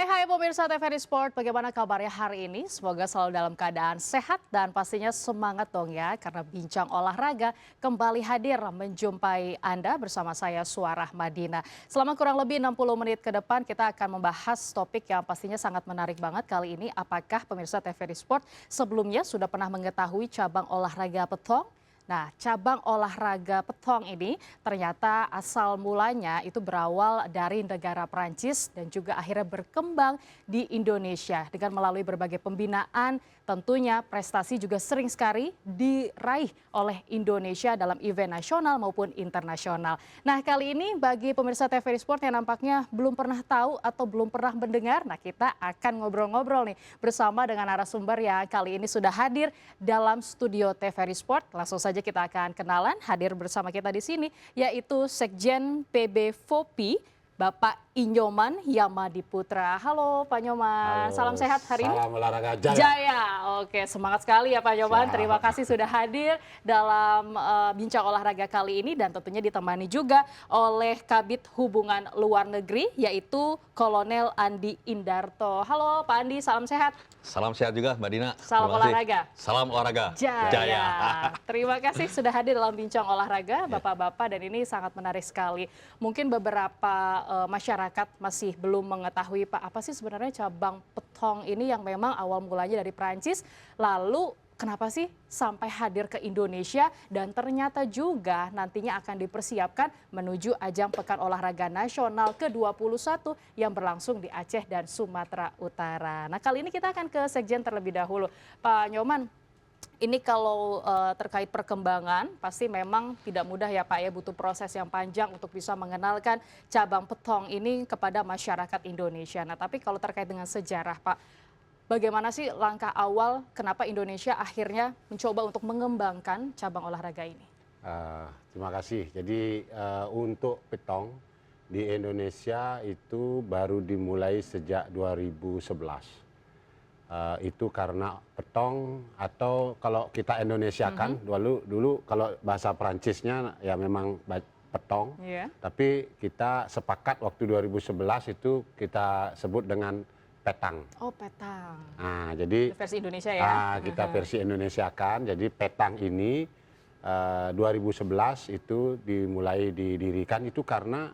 Hai pemirsa TVRI Sport, bagaimana kabarnya hari ini? Semoga selalu dalam keadaan sehat dan pastinya semangat dong ya, karena Bincang Olahraga kembali hadir menjumpai Anda bersama saya Suarah Madina. Selama kurang lebih 60 menit ke depan kita akan membahas topik yang pastinya sangat menarik banget kali ini. Apakah pemirsa TVRI Sport sebelumnya sudah pernah mengetahui cabang olahraga petong? Nah, cabang olahraga petong ini ternyata asal mulanya itu berawal dari negara Prancis dan juga akhirnya berkembang di Indonesia dengan melalui berbagai pembinaan. Tentunya prestasi juga sering sekali diraih oleh Indonesia dalam event nasional maupun internasional. Nah, kali ini bagi pemirsa TVRI Sport yang nampaknya belum pernah tahu atau belum pernah mendengar, nah kita akan ngobrol-ngobrol nih bersama dengan narasumber yang kali ini sudah hadir dalam studio TVRI Sport. Langsung saja kita akan kenalan, hadir bersama kita di sini yaitu Sekjen PB FOPI, Bapak Inyoman Yamadiputra. Halo Pak Nyoman, Halo, salam sehat hari ini. Salam olahraga Jaya. Jaya, oke, semangat sekali ya Pak Nyoman. Terima kasih sudah hadir dalam Bincang Olahraga kali ini dan tentunya ditemani juga oleh Kabid Hubungan Luar Negeri yaitu Kolonel Andi Indarto. Halo Pak Andi, salam sehat. Salam sehat juga Mbak Dina. Salam olahraga. Salam olahraga. Jaya. Terima kasih sudah hadir dalam Bincang Olahraga Bapak-bapak dan ini sangat menarik sekali. Mungkin beberapa masyarakat masih belum mengetahui Pak apa sih sebenarnya cabang petong ini yang memang awal mulanya dari Prancis, lalu kenapa sih sampai hadir ke Indonesia dan ternyata juga nantinya akan dipersiapkan menuju ajang Pekan Olahraga Nasional ke-21 yang berlangsung di Aceh dan Sumatera Utara. Nah, kali ini kita akan ke Sekjen terlebih dahulu. Pak Nyoman, ini kalau terkait perkembangan pasti memang tidak mudah ya Pak ya, butuh proses yang panjang untuk bisa mengenalkan cabang petong ini kepada masyarakat Indonesia. Nah, tapi kalau terkait dengan sejarah Pak, bagaimana sih langkah awal kenapa Indonesia akhirnya mencoba untuk mengembangkan cabang olahraga ini? Terima kasih. Jadi untuk petong di Indonesia itu baru dimulai sejak 2011. Itu karena petong atau kalau kita Indonesiakan dulu kalau bahasa Prancisnya ya memang petong. Tapi kita sepakat waktu 2011 itu kita sebut dengan petang. Oh, petang. Nah, jadi versi Indonesia ya. kita versi Indonesia kan. Jadi petang ini 2011 itu dimulai didirikan itu karena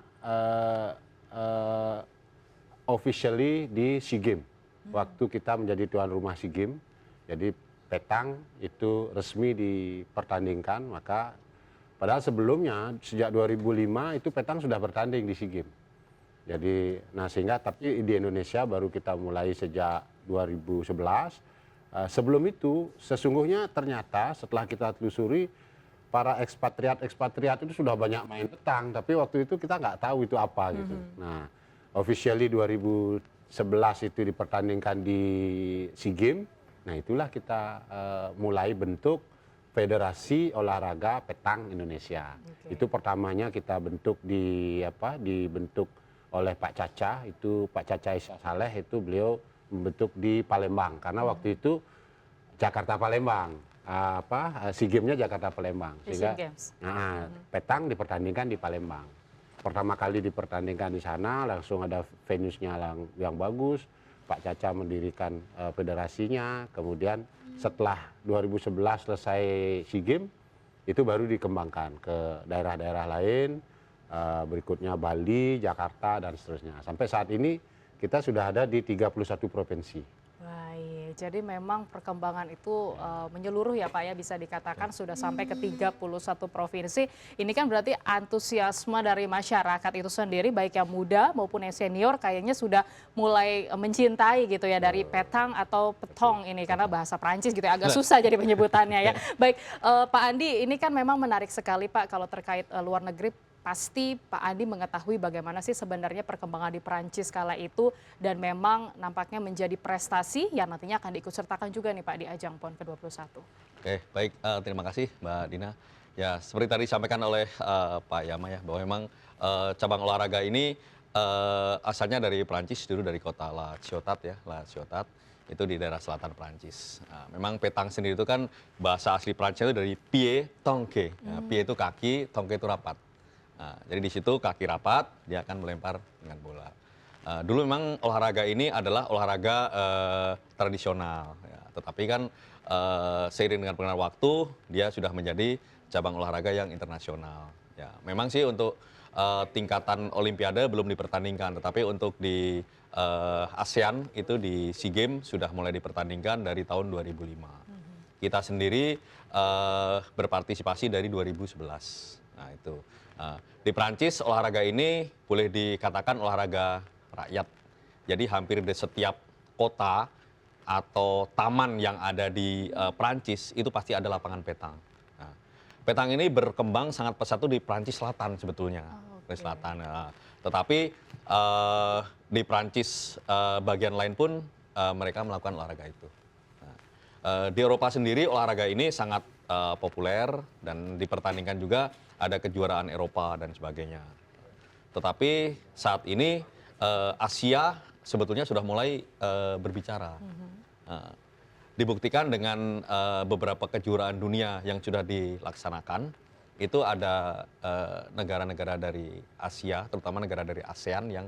officially di SEA Games. Waktu kita menjadi tuan rumah SEA Games. Jadi petang itu resmi dipertandingkan, maka padahal sebelumnya sejak 2005 itu petang sudah bertanding di SEA Games. Jadi, nah sehingga tapi di Indonesia baru kita mulai sejak 2011. Sebelum itu sesungguhnya ternyata setelah kita telusuri para ekspatriat itu sudah banyak main petang, tapi waktu itu kita nggak tahu itu apa gitu. Nah, officially 2011 itu dipertandingkan di SEA Games. Nah, itulah kita mulai bentuk Federasi Olahraga Petang Indonesia. Itu pertamanya kita bentuk dibentuk oleh Pak Caca, itu Pak Caca Isa Saleh itu beliau membentuk di Palembang karena waktu itu Jakarta Palembang SEA Games-nya Jakarta Palembang sehingga petang dipertandingkan di Palembang. Pertama kali dipertandingkan di sana langsung ada venue-nya yang bagus. Pak Caca mendirikan federasinya, kemudian setelah 2011 selesai SEA Games itu baru dikembangkan ke daerah-daerah lain. Berikutnya Bali, Jakarta, dan seterusnya. Sampai saat ini kita sudah ada di 31 provinsi. Baik, jadi memang perkembangan itu menyeluruh ya Pak ya, bisa dikatakan sudah sampai ke 31 provinsi. Ini kan berarti antusiasme dari masyarakat itu sendiri, baik yang muda maupun yang senior kayaknya sudah mulai mencintai gitu ya dari petang atau petong ini, karena bahasa Prancis gitu ya, agak susah jadi penyebutannya ya. Baik, Pak Andi, ini kan memang menarik sekali Pak kalau terkait luar negeri. Pasti Pak Andi mengetahui bagaimana sih sebenarnya perkembangan di Prancis kala itu dan memang nampaknya menjadi prestasi yang nantinya akan diikut sertakan juga nih Pak di ajang PON ke-21. Oke, baik, terima kasih Mbak Dina. Ya, seperti tadi disampaikan oleh Pak Yama ya, bahwa memang cabang olahraga ini asalnya dari Prancis, dulu dari kota La Ciotat ya, La Ciotat, itu di daerah selatan Prancis. Nah, memang petang sendiri itu kan bahasa asli Prancis itu dari pied tonke. Nah, pied itu kaki, tonke itu rapat. Nah, jadi di situ kaki rapat, dia akan melempar dengan bola. Dulu memang olahraga ini adalah olahraga tradisional, ya. Tetapi kan seiring dengan perkembangan waktu, dia sudah menjadi cabang olahraga yang internasional. Ya, memang sih untuk tingkatan Olimpiade belum dipertandingkan, tetapi untuk di ASEAN itu di SEA Games sudah mulai dipertandingkan dari tahun 2005. Kita sendiri berpartisipasi dari 2011. Nah itu di Prancis olahraga ini boleh dikatakan olahraga rakyat. Jadi hampir di setiap kota atau taman yang ada di Prancis itu pasti ada lapangan petang. Nah, petang ini berkembang sangat pesat tuh di Prancis Selatan sebetulnya. Prancis Selatan. Nah, tetapi di Prancis bagian lain pun mereka melakukan olahraga itu. Di Eropa sendiri olahraga ini sangat populer dan dipertandingkan juga, ada kejuaraan Eropa dan sebagainya. Tetapi saat ini Asia sebetulnya sudah mulai berbicara. Dibuktikan dengan beberapa kejuaraan dunia yang sudah dilaksanakan, itu ada negara-negara dari Asia, terutama negara dari ASEAN yang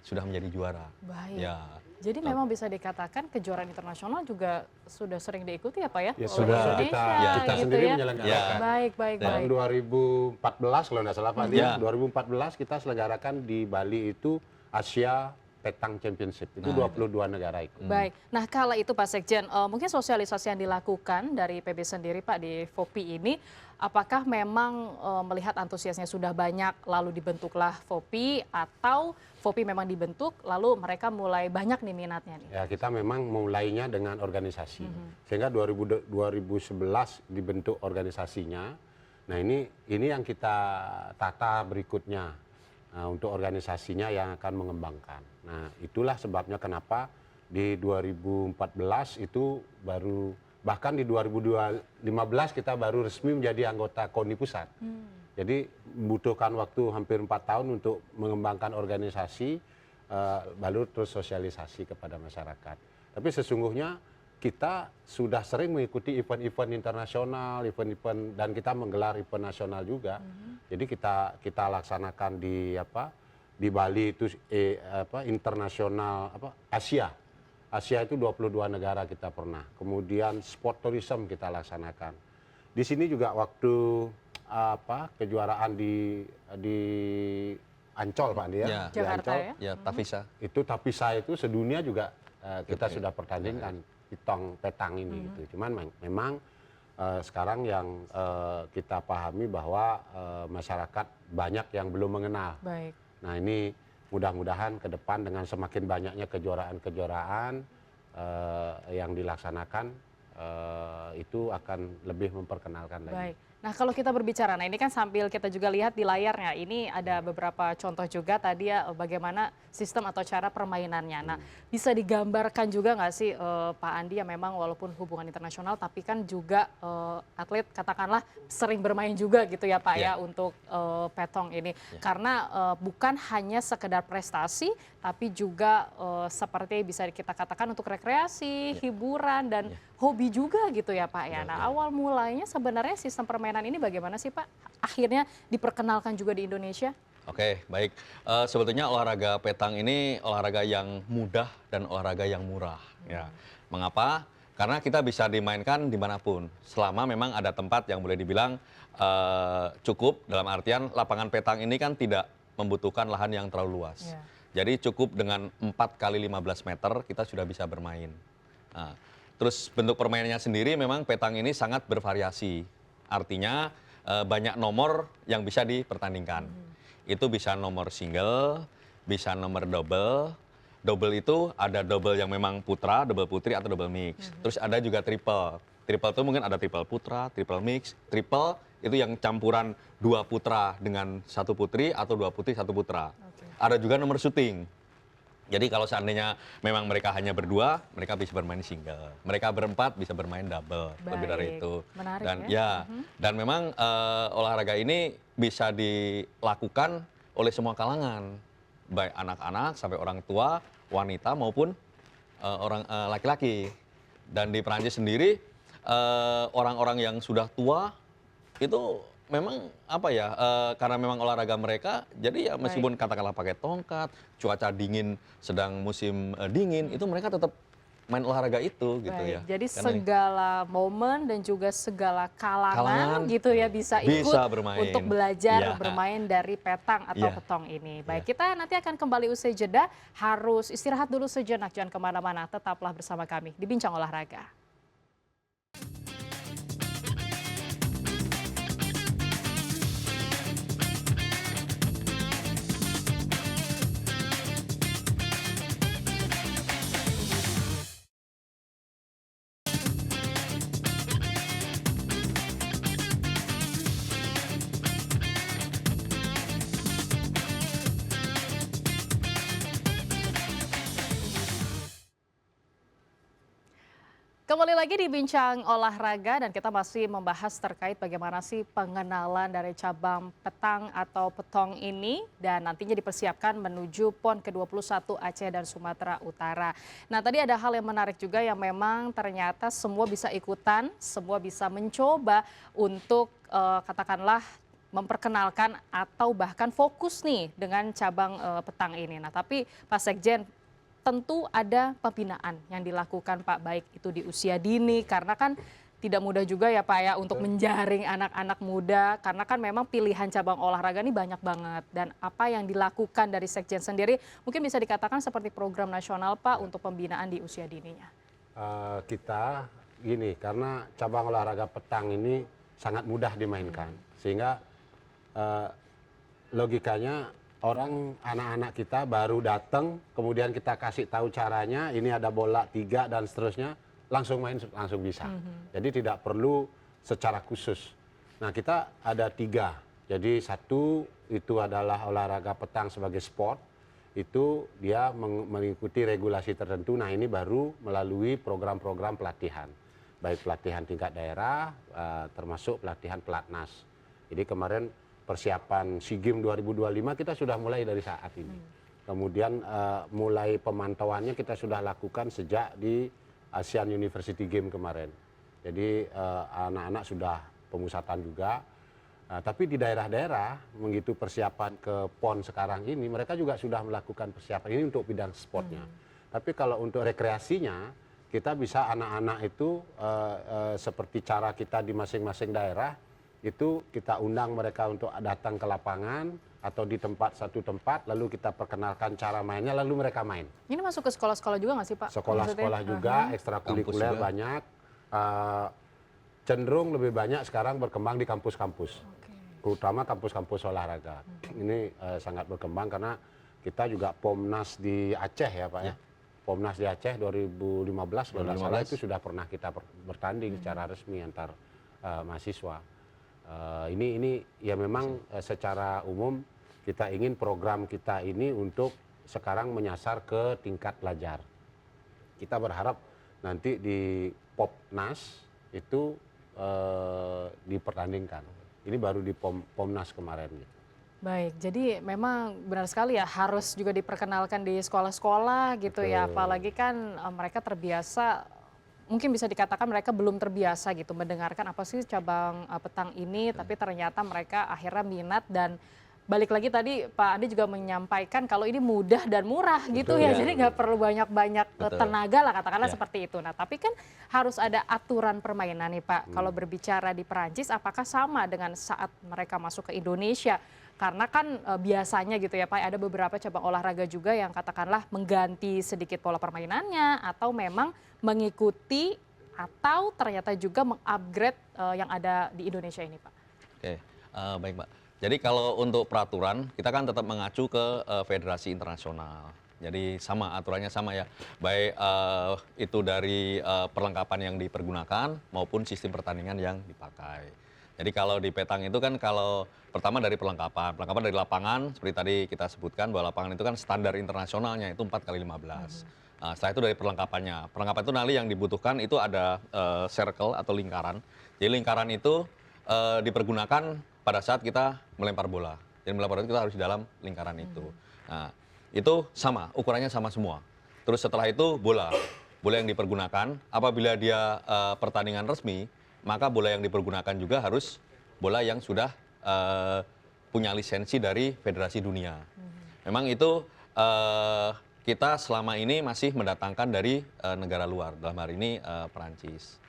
sudah menjadi juara. Baik. Ya. Jadi memang bisa dikatakan kejuaraan internasional juga sudah sering diikuti ya Pak ya? Ya oleh sudah Indonesia kita gitu sendiri ya. menyelenggarakan. Baik, baik, Tahun baik. 2014 kalau nggak salah Pak Andi, Ya. 2014 kita selenggarakan di Bali itu Asia Petang Championship. Itu 22 negara ikut. Baik. Nah, kala itu Pak Sekjen, mungkin sosialisasi yang dilakukan dari PB sendiri Pak di FOPI ini, apakah memang melihat antusiasnya sudah banyak lalu dibentuklah FOPI, atau FOPI memang dibentuk lalu mereka mulai banyak nih minatnya nih? Ya kita memang mulainya dengan organisasi. Sehingga 2011 dibentuk organisasinya. Nah ini yang kita tata berikutnya. Nah, untuk organisasinya yang akan mengembangkan. Nah itulah sebabnya kenapa di 2014 itu baru, bahkan di 2015 kita baru resmi menjadi anggota KONI Pusat. Jadi membutuhkan waktu hampir 4 tahun untuk mengembangkan organisasi, baru terus sosialisasi kepada masyarakat. Tapi sesungguhnya kita sudah sering mengikuti event-event internasional, event-event, dan kita menggelar event nasional juga. Jadi kita laksanakan di Bali itu internasional Asia. Asia itu 22 negara kita pernah. Kemudian sport tourism kita laksanakan. Di sini juga waktu kejuaraan di Ancol Pak Andi ya. Ya. Di Jakarta Ancol, ya? Ya, Tavisa. itu Tapisa itu sedunia juga kita sudah pertandingkan pitong petang ini gitu. Cuman memang sekarang yang kita pahami bahwa masyarakat banyak yang belum mengenal. Baik. Nah ini mudah-mudahan ke depan dengan semakin banyaknya kejuaraan-kejuaraan yang dilaksanakan itu akan lebih memperkenalkan lagi. Baik. Nah kalau kita berbicara, nah ini kan sambil kita juga lihat di layarnya, ini ada beberapa contoh juga tadi ya bagaimana sistem atau cara permainannya. Nah bisa digambarkan juga nggak sih Pak Andi ya, memang walaupun hubungan internasional tapi kan juga atlet katakanlah sering bermain juga gitu ya Pak ya untuk petong ini. Karena bukan hanya sekedar prestasi tapi juga seperti bisa kita katakan untuk rekreasi, hiburan dan hobi juga gitu ya Pak ya. Nah awal mulanya sebenarnya sistem permainan ini bagaimana sih Pak? Akhirnya diperkenalkan juga di Indonesia? Oke, baik. Sebetulnya olahraga petang ini olahraga yang mudah dan olahraga yang murah. Ya. Mengapa? Karena kita bisa dimainkan dimanapun. Selama memang ada tempat yang boleh dibilang cukup, dalam artian lapangan petang ini kan tidak membutuhkan lahan yang terlalu luas. Jadi cukup dengan 4 kali 15 meter kita sudah bisa bermain. Nah, terus bentuk permainannya sendiri memang petang ini sangat bervariasi. Artinya banyak nomor yang bisa dipertandingkan. Itu bisa nomor single, bisa nomor double. Double itu ada double yang memang putra, double putri atau double mix. Terus ada juga triple. Triple itu mungkin ada triple putra, triple mix. Triple itu yang campuran 2 putra dengan 1 putri atau 2 putri 1 putra. Ada juga nomor shooting. Jadi kalau seandainya memang mereka hanya berdua, mereka bisa bermain single. Mereka berempat bisa bermain double, lebih dari Baik, itu. menarik Dan ya. dan memang olahraga ini bisa dilakukan oleh semua kalangan, baik anak-anak sampai orang tua, wanita maupun orang laki-laki. Dan di Perancis sendiri orang-orang yang sudah tua itu memang apa ya, karena memang olahraga mereka, jadi ya meskipun katakanlah pakai tongkat, cuaca dingin, sedang musim dingin, itu mereka tetap main olahraga itu gitu Baik, ya. jadi Karena segala momen dan juga segala kalangan Kalangan gitu ya bisa ikut bisa bermain. untuk belajar Iya. bermain dari petang atau Iya. petong ini. Baik, Iya. kita nanti akan kembali usai jeda, harus istirahat dulu sejenak, jangan kemana-mana, tetaplah bersama kami di Bincang Olahraga. Kembali lagi di Bincang Olahraga dan kita masih membahas terkait bagaimana sih pengenalan dari cabang petang atau petong ini dan nantinya dipersiapkan menuju PON ke-21 Aceh dan Sumatera Utara. Nah, tadi ada hal yang menarik juga yang memang ternyata semua bisa ikutan, semua bisa mencoba untuk katakanlah memperkenalkan atau bahkan fokus nih dengan cabang petang ini. Nah, tapi Pak Sekjen, tentu ada pembinaan yang dilakukan Pak, baik itu di usia dini karena kan tidak mudah juga ya Pak ya untuk menjaring anak-anak muda karena kan memang pilihan cabang olahraga ini banyak banget dan apa yang dilakukan dari Sekjen sendiri mungkin bisa dikatakan seperti program nasional Pak untuk pembinaan di usia dininya. Kita gini, karena cabang olahraga petang ini sangat mudah dimainkan, sehingga logikanya orang anak-anak kita baru datang, kemudian kita kasih tahu caranya, ini ada bola 3 dan seterusnya, langsung main langsung bisa. Jadi tidak perlu secara khusus. Nah, kita ada 3. Jadi satu itu adalah olahraga petang sebagai sport, itu dia mengikuti regulasi tertentu. Nah, ini baru melalui program-program pelatihan, baik pelatihan tingkat daerah, termasuk pelatihan pelatnas. Jadi kemarin persiapan SEA Games 2025 kita sudah mulai dari saat ini. Kemudian mulai pemantauannya kita sudah lakukan sejak di ASEAN University Games kemarin. Jadi anak-anak sudah pemusatan juga. Tapi di daerah-daerah, begitu persiapan ke PON sekarang ini, mereka juga sudah melakukan persiapan ini untuk bidang sportnya. Tapi kalau untuk rekreasinya, kita bisa anak-anak itu seperti cara kita di masing-masing daerah, itu kita undang mereka untuk datang ke lapangan atau di satu tempat, lalu kita perkenalkan cara mainnya, lalu mereka main. Ini masuk ke sekolah-sekolah juga nggak sih Pak? Sekolah-sekolah juga, ekstrakurikuler banyak, cenderung lebih banyak sekarang berkembang di kampus-kampus, terutama kampus-kampus olahraga. Ini sangat berkembang karena kita juga Pomnas di Aceh ya Pak ya. Pomnas di Aceh 2015 kalau tidak salah itu sudah pernah kita bertanding secara resmi antar mahasiswa. Ini ya memang secara umum kita ingin program kita ini untuk sekarang menyasar ke tingkat pelajar. Kita berharap nanti di Popnas itu dipertandingkan. Ini baru di Pomnas kemarin. Baik, jadi memang benar sekali ya harus juga diperkenalkan di sekolah-sekolah gitu ya, apalagi kan mereka terbiasa, mungkin bisa dikatakan mereka belum terbiasa gitu mendengarkan apa sih cabang petang ini, tapi ternyata mereka akhirnya minat dan balik lagi tadi Pak Ade juga menyampaikan kalau ini mudah dan murah gitu ya, jadi nggak perlu banyak-banyak tenaga lah katakanlah seperti itu. Nah tapi kan harus ada aturan permainan nih Pak, kalau berbicara di Perancis apakah sama dengan saat mereka masuk ke Indonesia? Karena kan biasanya gitu ya Pak, ada beberapa cabang olahraga juga yang katakanlah mengganti sedikit pola permainannya atau memang mengikuti atau ternyata juga mengupgrade yang ada di Indonesia ini Pak. Oke, baik Mbak. Jadi kalau untuk peraturan kita kan tetap mengacu ke federasi internasional. Jadi sama, aturannya sama ya. Baik itu dari perlengkapan yang dipergunakan maupun sistem pertandingan yang dipakai. Jadi kalau di petang itu kan kalau pertama dari perlengkapan dari lapangan seperti tadi kita sebutkan bahwa lapangan itu kan standar internasionalnya itu 4x15. Nah, setelah itu dari perlengkapannya. Perlengkapan itu nanti yang dibutuhkan itu ada circle atau lingkaran. Jadi lingkaran itu dipergunakan pada saat kita melempar bola. Jadi melempar bola kita harus di dalam lingkaran itu. Nah, itu sama, ukurannya sama semua. Terus setelah itu bola yang dipergunakan apabila dia pertandingan resmi, maka bola yang dipergunakan juga harus bola yang sudah punya lisensi dari Federasi Dunia. Memang itu kita selama ini masih mendatangkan dari negara luar, dalam hal ini Perancis.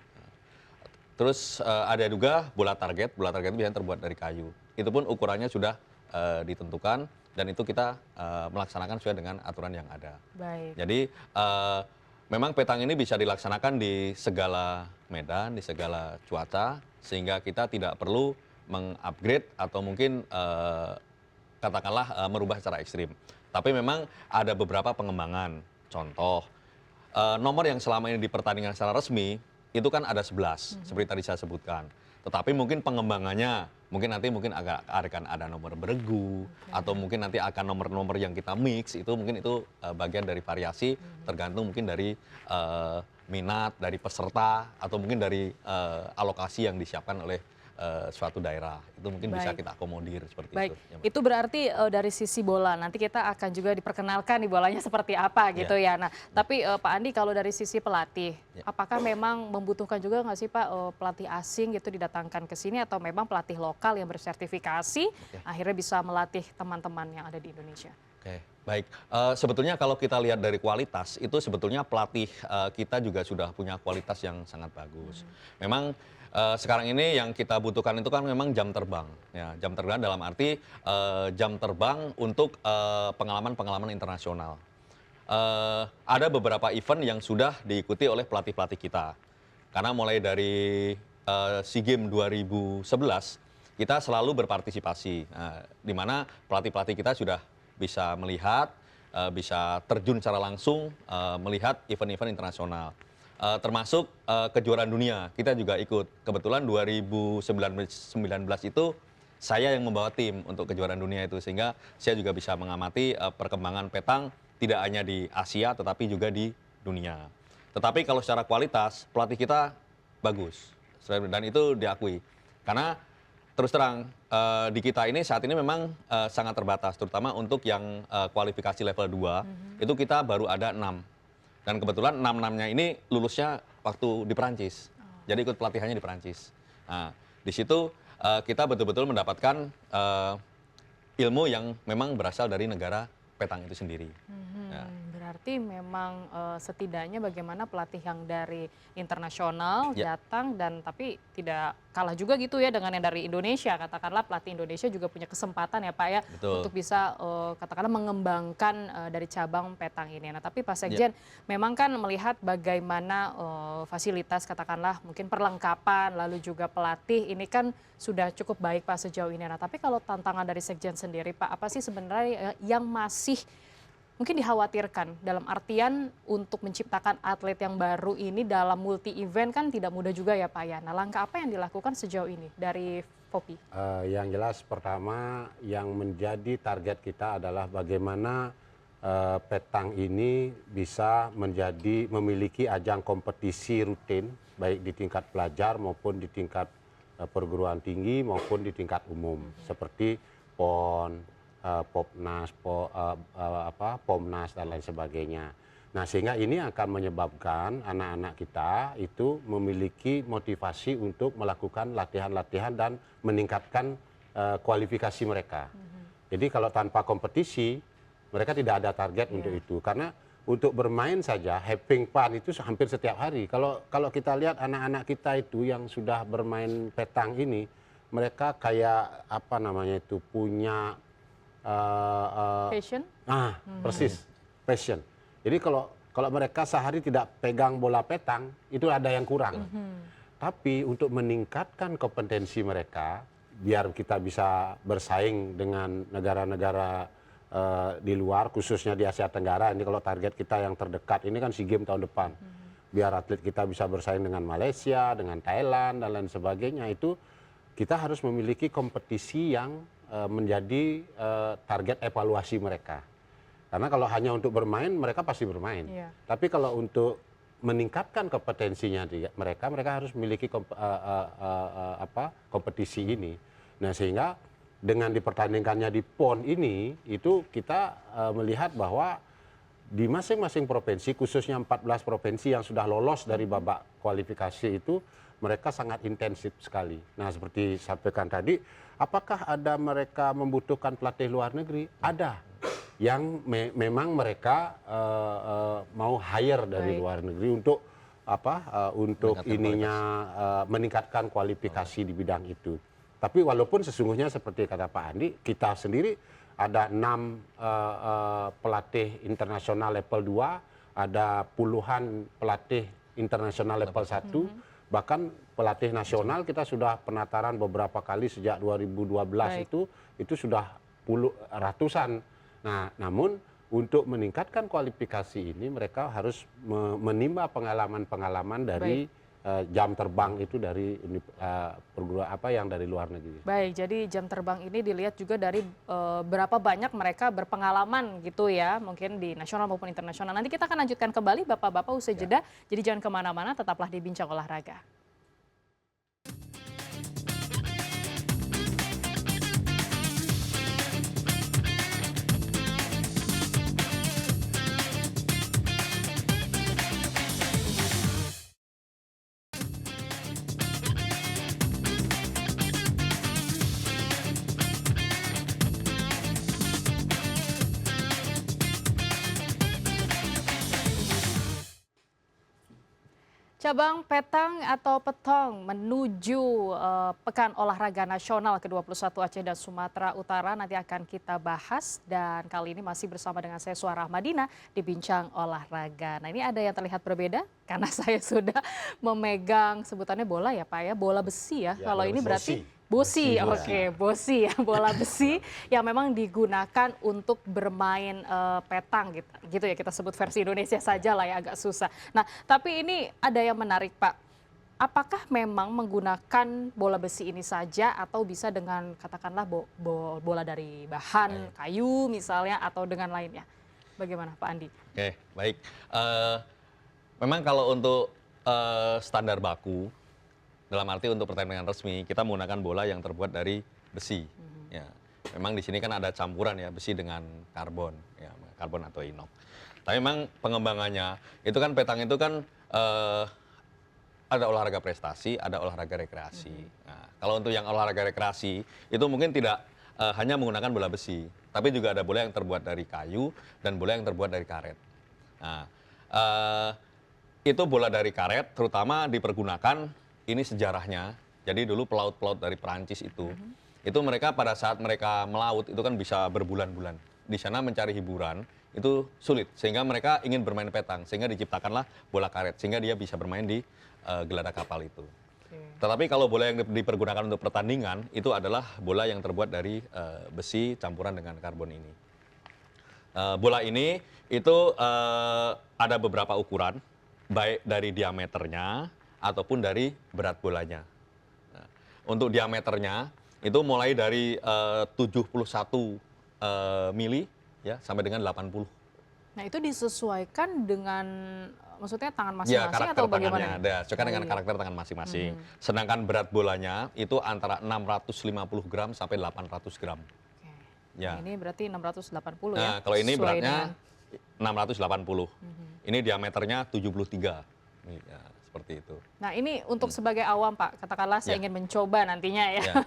Terus ada juga bola target itu biasanya terbuat dari kayu. Itu pun ukurannya sudah ditentukan dan itu kita melaksanakan sesuai dengan aturan yang ada. Baik. Jadi memang petang ini bisa dilaksanakan di segala medan, di segala cuaca, sehingga kita tidak perlu mengupgrade atau mungkin katakanlah merubah secara ekstrim. Tapi memang ada beberapa pengembangan. Contoh, nomor yang selama ini di pertandingan secara resmi, itu kan ada 11, seperti tadi saya sebutkan. Tetapi mungkin pengembangannya, mungkin akan ada nomor beregu, atau mungkin nanti akan nomor-nomor yang kita mix, itu mungkin itu bagian dari variasi, tergantung mungkin dari minat, dari peserta, atau mungkin dari alokasi yang disiapkan oleh suatu daerah. Itu mungkin bisa Baik. kita akomodir seperti Baik, itu. itu berarti dari sisi bola, nanti kita akan juga diperkenalkan nih bolanya seperti apa gitu ya. Nah, tapi Pak Andi kalau dari sisi pelatih, apakah memang membutuhkan juga nggak sih Pak pelatih asing gitu didatangkan ke sini atau memang pelatih lokal yang bersertifikasi akhirnya bisa melatih teman-teman yang ada di Indonesia? Oke, baik. Sebetulnya kalau kita lihat dari kualitas, itu sebetulnya pelatih kita juga sudah punya kualitas yang sangat bagus. Memang sekarang ini yang kita butuhkan itu kan memang jam terbang. Ya, jam terbang dalam arti jam terbang untuk pengalaman-pengalaman internasional. Ada beberapa event yang sudah diikuti oleh pelatih-pelatih kita. Karena mulai dari SEA Games 2011, kita selalu berpartisipasi. Di mana pelatih-pelatih kita sudah bisa melihat, bisa terjun secara langsung melihat event-event internasional. Termasuk kejuaraan dunia, kita juga ikut. Kebetulan 2019 itu saya yang membawa tim untuk kejuaraan dunia itu, sehingga saya juga bisa mengamati perkembangan petang tidak hanya di Asia tetapi juga di dunia. Tetapi kalau secara kualitas, pelatih kita bagus, dan itu diakui. Karena terus terang, di kita ini saat ini memang sangat terbatas, terutama untuk yang kualifikasi level 2, itu kita baru ada 6. Dan kebetulan 6-6-nya ini lulusnya waktu di Perancis. Jadi ikut pelatihannya di Perancis. Nah, di situ kita betul-betul mendapatkan ilmu yang memang berasal dari negara petang itu sendiri. Ya. Berarti memang setidaknya bagaimana pelatih yang dari internasional datang dan tapi tidak kalah juga gitu ya dengan yang dari Indonesia. Katakanlah pelatih Indonesia juga punya kesempatan ya Pak ya. Betul. Untuk bisa katakanlah mengembangkan dari cabang petang ini. Nah tapi Pak Sekjen memang kan melihat bagaimana fasilitas katakanlah mungkin perlengkapan lalu juga pelatih ini kan sudah cukup baik Pak sejauh ini. Nah tapi kalau tantangan dari Sekjen sendiri Pak, apa sih sebenarnya yang masih mungkin dikhawatirkan dalam artian untuk menciptakan atlet yang baru ini dalam multi event kan tidak mudah juga ya Pak ya. Nah langkah apa yang dilakukan sejauh ini dari FOPI? Yang jelas pertama yang menjadi target kita adalah bagaimana petang ini bisa memiliki ajang kompetisi rutin baik di tingkat pelajar maupun di tingkat perguruan tinggi maupun di tingkat umum seperti PON, Popnas, Pomnas dan lain sebagainya. Nah sehingga ini akan menyebabkan anak-anak kita itu memiliki motivasi untuk melakukan latihan-latihan dan meningkatkan kualifikasi mereka. Jadi kalau tanpa kompetisi mereka tidak ada target untuk itu. Karena untuk bermain saja having fun itu hampir setiap hari. Kalau kita lihat anak-anak kita itu yang sudah bermain petang ini, mereka kayak apa namanya itu punya Passion? Persis, passion. Jadi kalau mereka sehari tidak pegang bola petang, itu ada yang kurang. Tapi untuk meningkatkan kompetensi mereka, biar kita bisa bersaing dengan negara-negara di luar, khususnya di Asia Tenggara. Ini kalau target kita yang terdekat, ini kan SEA Games tahun depan. Biar atlet kita bisa bersaing dengan Malaysia, dengan Thailand, dan lain sebagainya, itu kita harus memiliki kompetisi yang menjadi target evaluasi mereka. Karena kalau hanya untuk bermain, mereka pasti bermain. Iya. Tapi kalau untuk meningkatkan kompetensinya mereka harus memiliki kompetisi ini. Nah, sehingga dengan dipertandingkannya di PON ini, itu kita melihat bahwa di masing-masing provinsi, khususnya 14 provinsi yang sudah lolos dari babak kualifikasi itu, mereka sangat intensif sekali. Nah, seperti sampaikan tadi, apakah ada mereka membutuhkan pelatih luar negeri? Ada. Yang memang mereka mau hire dari luar negeri untuk untuk meningkatkan kualifikasi di bidang itu. Tapi walaupun sesungguhnya seperti kata Pak Andi, kita sendiri ada 6 pelatih internasional level 2, ada puluhan pelatih internasional level 1, bahkan pelatih nasional kita sudah penataran beberapa kali sejak 2012 itu sudah ratusan. Nah, namun untuk meningkatkan kualifikasi ini mereka harus menimba pengalaman-pengalaman dari jam terbang itu dari yang dari luar negeri. Baik, jadi jam terbang ini dilihat juga dari berapa banyak mereka berpengalaman gitu ya, mungkin di nasional maupun internasional. Nanti kita akan lanjutkan kembali Bapak-Bapak usai jeda, jadi jangan kemana-mana, tetaplah di Bincang Olahraga. Cabang petang atau petong menuju Pekan Olahraga Nasional ke-21 Aceh dan Sumatera Utara nanti akan kita bahas, dan kali ini masih bersama dengan saya Suara Ahmadina di Bincang Olahraga. Nah, ini ada yang terlihat berbeda karena saya sudah memegang sebutannya bola ya Pak ya, bola besi ya. Kalau ini berarti bosi, oke, bosi ya, bola besi yang memang digunakan untuk bermain petang gitu ya, kita sebut versi Indonesia saja lah ya, agak susah. Nah, tapi ini ada yang menarik Pak, apakah memang menggunakan bola besi ini saja atau bisa dengan katakanlah bola dari bahan kayu misalnya atau dengan lainnya? Bagaimana Pak Andi? Oke, baik. Memang kalau untuk standar baku, dalam arti untuk pertandingan resmi, kita menggunakan bola yang terbuat dari besi. Ya, memang di sini kan ada campuran ya, besi dengan karbon, ya, karbon atau inox. Tapi memang pengembangannya, itu kan petang itu kan ada olahraga prestasi, ada olahraga rekreasi. Nah, kalau untuk yang olahraga rekreasi, itu mungkin tidak hanya menggunakan bola besi, tapi juga ada bola yang terbuat dari kayu dan bola yang terbuat dari karet. Nah, itu bola dari karet terutama dipergunakan. Ini sejarahnya, jadi dulu pelaut-pelaut dari Perancis itu mereka pada saat mereka melaut itu kan bisa berbulan-bulan. Di sana mencari hiburan itu sulit, sehingga mereka ingin bermain petang, sehingga diciptakanlah bola karet, sehingga dia bisa bermain di geladak kapal itu. Tetapi kalau bola yang dipergunakan untuk pertandingan, itu adalah bola yang terbuat dari besi campuran dengan karbon ini. Bola ini itu ada beberapa ukuran, baik dari diameternya, ataupun dari berat bolanya. Nah, untuk diameternya itu mulai dari 71 mili ya sampai dengan 80. Nah, itu disesuaikan dengan maksudnya tangan masing-masing atau bagaimana? Ya, sesuaikan dengan karakter tangan masing-masing. Sedangkan berat bolanya itu antara 650 gram sampai 800 gram. Ya. Nah, ini berarti 680 ya. Nah, kalau ini beratnya 680. Ini diameternya 73. Ya, seperti itu. Nah, ini untuk sebagai awam Pak, katakanlah saya ingin mencoba nantinya ya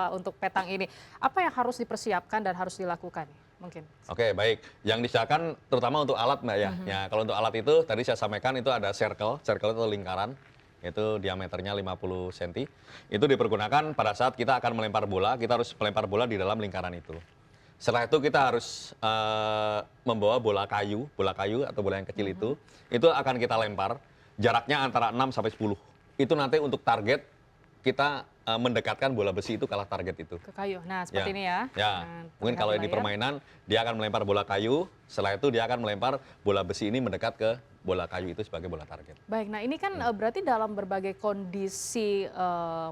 untuk petang ini. Apa yang harus dipersiapkan dan harus dilakukan mungkin? Oke, baik. Yang disiapkan terutama untuk alat Mbak ya. Ya, kalau untuk alat itu tadi saya sampaikan itu ada circle itu lingkaran. Itu diameternya 50 cm. Itu dipergunakan pada saat kita akan melempar bola, kita harus melempar bola di dalam lingkaran itu. Setelah itu kita harus membawa bola kayu atau bola yang kecil itu akan kita lempar. Jaraknya antara 6 sampai 10. Itu nanti untuk target kita mendekatkan bola besi itu ke target itu. Ke kayu. Nah, seperti ini ya. Ya. Mungkin kalau di permainan dia akan melempar bola kayu, setelah itu dia akan melempar bola besi ini mendekat ke bola kayu itu sebagai bola target. Baik, nah ini kan berarti dalam berbagai kondisi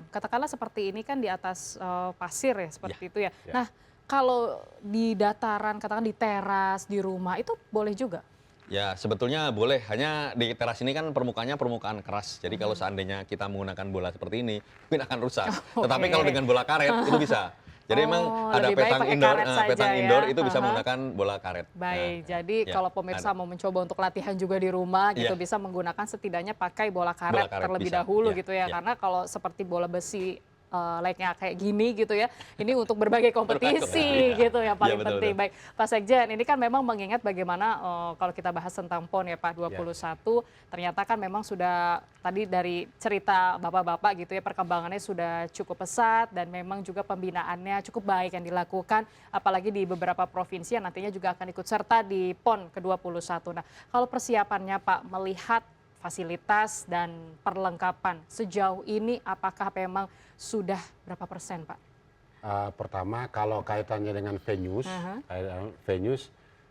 katakanlah seperti ini kan di atas pasir ya seperti itu ya. Ya. Nah kalau di dataran katakan di teras di rumah itu boleh juga? Ya sebetulnya boleh, hanya di teras ini kan permukaannya permukaan keras. Jadi kalau seandainya kita menggunakan bola seperti ini, mungkin akan rusak. Tetapi kalau dengan bola karet itu bisa. Jadi memang ada lebih baik petang pakai indoor, karet saja petang ya. indoor itu bisa menggunakan bola karet. Baik, Nah, jadi ya, kalau pemirsa ada. mau mencoba untuk latihan juga di rumah gitu Iya. bisa menggunakan setidaknya pakai bola karet, Bola karet terlebih bisa, dahulu iya, gitu ya. iya. Karena kalau seperti bola besi layaknya kayak gini gitu ya, ini untuk berbagai kompetisi Iya. gitu ya paling Iya, betul, penting. betul. Baik, Pak Sekjen, ini kan memang mengingat bagaimana kalau kita bahas tentang PON ya Pak 21, ternyata kan memang sudah tadi dari cerita bapak-bapak gitu ya perkembangannya sudah cukup pesat dan memang juga pembinaannya cukup baik yang dilakukan, apalagi di beberapa provinsi yang nantinya juga akan ikut serta di PON ke-21. Nah, kalau persiapannya Pak melihat fasilitas dan perlengkapan sejauh ini apakah memang sudah berapa persen Pak? Pertama, kalau kaitannya dengan venues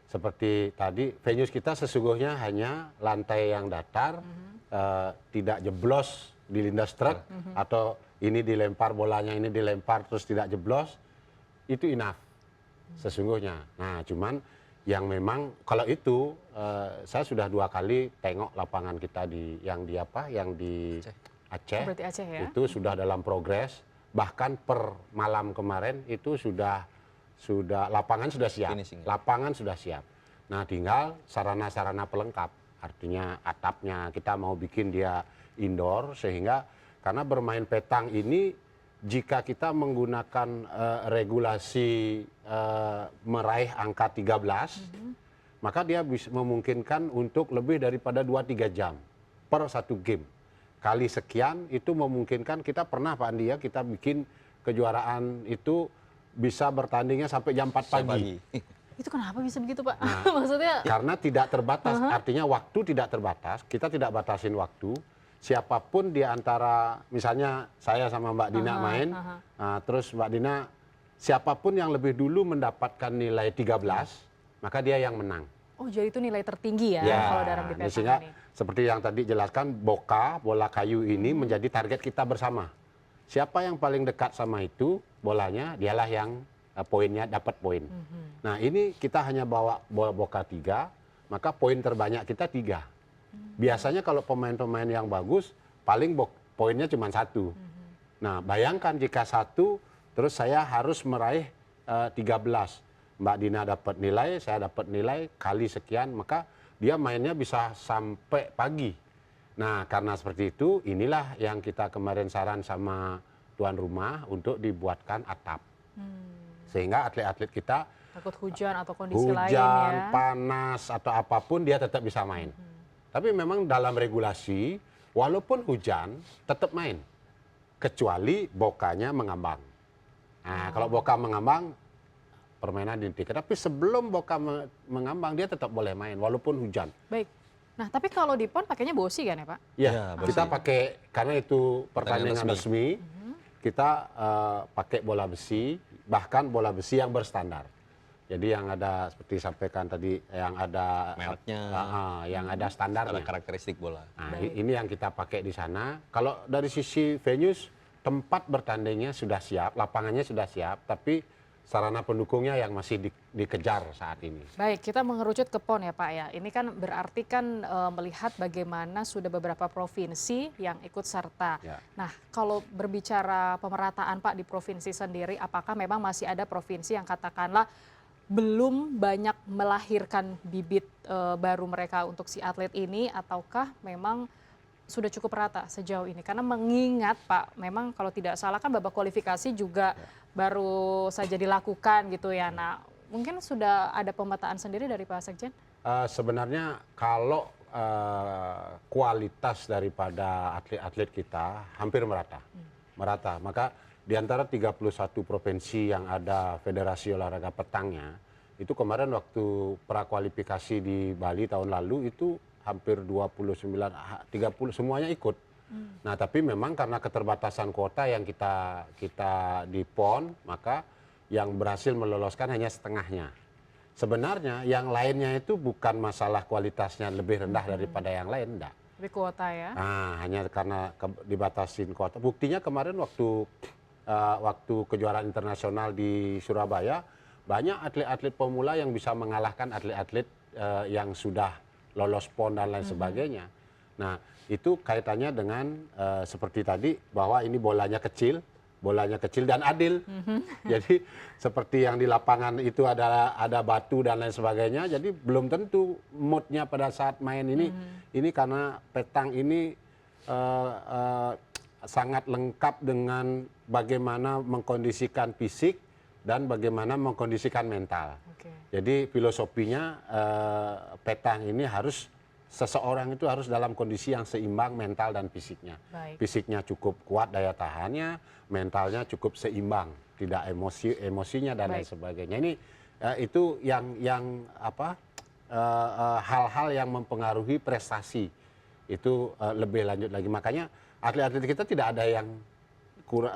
seperti tadi, venues kita sesungguhnya hanya lantai yang datar, tidak jeblos dilindas truk, atau ini dilempar bolanya, ini dilempar terus tidak jeblos, itu enough sesungguhnya. Nah, cuman yang memang kalau itu saya sudah 2 kali tengok lapangan kita yang di Aceh. Berarti Aceh ya? Itu sudah dalam progres, bahkan per malam kemarin itu sudah lapangan sudah siap. Finishing. Lapangan sudah siap. Nah, tinggal sarana-sarana pelengkap. Artinya atapnya kita mau bikin dia indoor sehingga karena bermain petang ini jika kita menggunakan regulasi meraih angka 13, maka dia bisa memungkinkan untuk lebih daripada 2-3 jam per satu game. Kali sekian itu memungkinkan kita pernah Pak Andi ya, kita bikin kejuaraan itu bisa bertandingnya sampai jam 4 pagi. Itu kenapa bisa begitu Pak? Maksudnya Karena tidak terbatas, artinya waktu tidak terbatas, kita tidak batasin waktu. Siapapun di antara misalnya saya sama Mbak Dina main, terus Mbak Dina siapapun yang lebih dulu mendapatkan nilai 13, maka dia yang menang. oh jadi itu nilai tertinggi ya, kalau dalam di petang sehingga ini. seperti yang tadi jelaskan, bola kayu ini menjadi target kita bersama. Siapa yang paling dekat sama itu bolanya, dialah yang poinnya dapat poin. Nah ini kita hanya bawa boka 3, maka poin terbanyak kita 3. Biasanya kalau pemain-pemain yang bagus, paling poinnya cuma 1. Nah bayangkan jika 1, terus saya harus meraih 13. Mbak Dina dapat nilai, saya dapat nilai, kali sekian, maka dia mainnya bisa sampai pagi. Nah karena seperti itu, inilah yang kita kemarin saran sama tuan rumah untuk dibuatkan atap. Sehingga atlet-atlet kita Takut hujan atau kondisi lain hujan, ya. panas atau apapun dia tetap bisa main. Tapi memang dalam regulasi, walaupun hujan tetap main. Kecuali bokanya mengambang. Nah kalau boka mengambang, permainan dihentikan. Tapi sebelum boka mengambang dia tetap boleh main walaupun hujan. Baik. Nah tapi kalau di PON pakainya bosi kan ya Pak? Ya, Ya, kita bersih. pakai karena itu pertandingan Pertandingan resmi, kita pakai bola besi, bahkan bola besi yang berstandar. Jadi yang ada seperti sampaikan tadi, yang ada Mereknya. yang ada standarnya. Ada karakteristik bola. Nah, ini yang kita pakai di sana. Kalau dari sisi venues, tempat bertandingnya sudah siap, lapangannya sudah siap, tapi sarana pendukungnya yang masih dikejar saat ini. Baik, kita mengerucut ke PON ya Pak ya. Ini kan berarti kan melihat bagaimana sudah beberapa provinsi yang ikut serta. Ya. Nah, kalau berbicara pemerataan Pak di provinsi sendiri, apakah memang masih ada provinsi yang katakanlah belum banyak melahirkan bibit baru mereka untuk si atlet ini, ataukah memang sudah cukup rata sejauh ini? Karena mengingat Pak, memang kalau tidak salah kan babak kualifikasi juga baru saja dilakukan gitu ya. Nah, mungkin sudah ada pemetaan sendiri dari Pak Sekjen? Sebenarnya kalau kualitas daripada atlet-atlet kita hampir merata. Merata. Maka di antara 31 provinsi yang ada Federasi Olahraga Petangnya, itu kemarin waktu prakualifikasi di Bali tahun lalu itu hampir 29, 30 semuanya ikut. Nah tapi memang karena keterbatasan kuota yang kita di PON, maka yang berhasil meloloskan hanya setengahnya. sebenarnya yang lainnya itu bukan masalah kualitasnya lebih rendah daripada yang lain, enggak. Lebih kuota ya. Nah, hanya karena dibatasin kuota. Buktinya kemarin waktu kejuaraan internasional di Surabaya, banyak atlet-atlet pemula yang bisa mengalahkan atlet-atlet yang sudah lolos PON dan lain sebagainya. Nah, itu kaitannya dengan seperti tadi bahwa ini bolanya kecil dan adil. Jadi seperti yang di lapangan itu ada batu dan lain sebagainya. Jadi belum tentu moodnya pada saat main ini karena petang ini sangat lengkap dengan bagaimana mengkondisikan fisik dan bagaimana mengkondisikan mental. Jadi filosofinya petang ini seseorang itu harus dalam kondisi yang seimbang mental dan fisiknya. Fisiknya cukup kuat daya tahannya, mentalnya cukup seimbang, tidak emosinya dan lain sebagainya. Ini itu yang hal-hal yang mempengaruhi prestasi itu lebih lanjut lagi. Makanya atlet-atlet kita tidak ada yang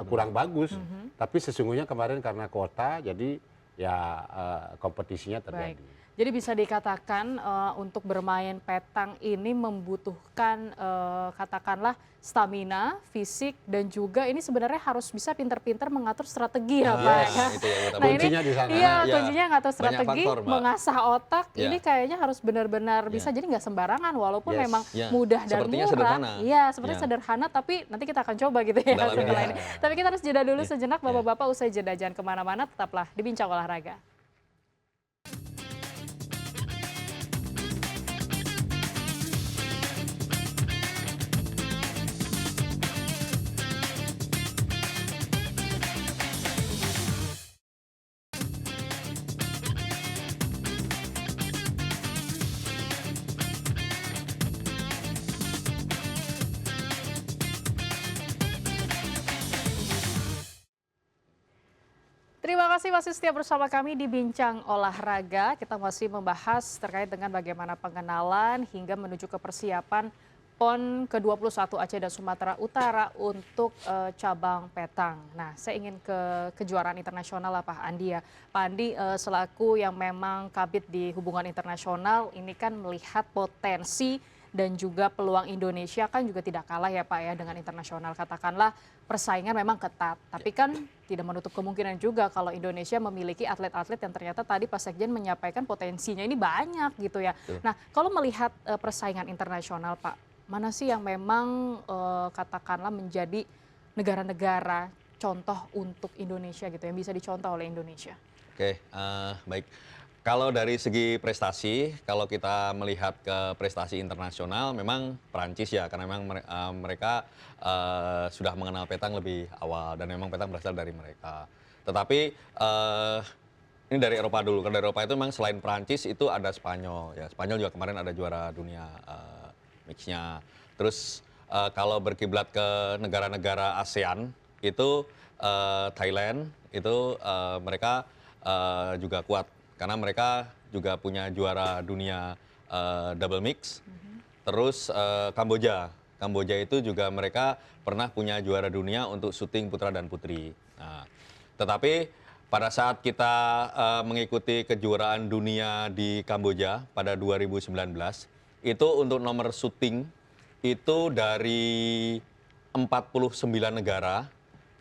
kurang bagus, tapi sesungguhnya kemarin karena kuota jadi ya kompetisinya terjadi. Jadi bisa dikatakan untuk bermain petang ini membutuhkan katakanlah stamina, fisik, dan juga ini sebenarnya harus bisa pintar-pintar mengatur strategi ya Pak. Nah, kuncinya di sana. Iya, kuncinya ngatur strategi, faktor, mengasah otak. Ini kayaknya harus benar-benar bisa, jadi nggak sembarangan walaupun memang mudah dan sepertinya murah. Sederhana. Iya, sepertinya sederhana, tapi nanti kita akan coba gitu ya hasilnya ini. Tapi kita harus jeda dulu sejenak, Bapak-Bapak, usai jeda jangan kemana-mana, tetaplah di Bincang Olahraga. Terima kasih masih setia bersama kami di Bincang Olahraga. Kita masih membahas terkait dengan bagaimana pengenalan hingga menuju ke persiapan PON ke-21 Aceh dan Sumatera Utara untuk cabang petang. Nah, saya ingin ke kejuaraan internasional lah Pak Andi ya. Pak Andi selaku yang memang kabid di hubungan internasional, ini kan melihat potensi dan juga peluang Indonesia kan juga tidak kalah ya Pak ya dengan internasional. Katakanlah persaingan memang ketat, tapi kan tidak menutup kemungkinan juga kalau Indonesia memiliki atlet-atlet yang ternyata tadi Pak Sekjen menyampaikan potensinya ini banyak gitu ya. Nah, kalau melihat persaingan internasional Pak, mana sih yang memang katakanlah menjadi negara-negara contoh untuk Indonesia gitu yang bisa dicontoh oleh Indonesia? Oke, baik. Kalau dari segi prestasi, kalau kita melihat ke prestasi internasional, memang Perancis ya, karena memang mereka sudah mengenal petang lebih awal dan memang petang berasal dari mereka. Tetapi ini dari Eropa dulu. Kalau dari Eropa itu memang selain Perancis itu ada Spanyol. Ya, Spanyol juga kemarin ada juara dunia mixnya. Terus kalau berkiblat ke negara-negara ASEAN itu Thailand itu mereka juga kuat. Karena mereka juga punya juara dunia double mix. Terus Kamboja itu juga mereka pernah punya juara dunia untuk syuting putra dan putri. Nah, tetapi pada saat kita mengikuti kejuaraan dunia di Kamboja pada 2019, itu untuk nomor syuting itu dari 49 negara,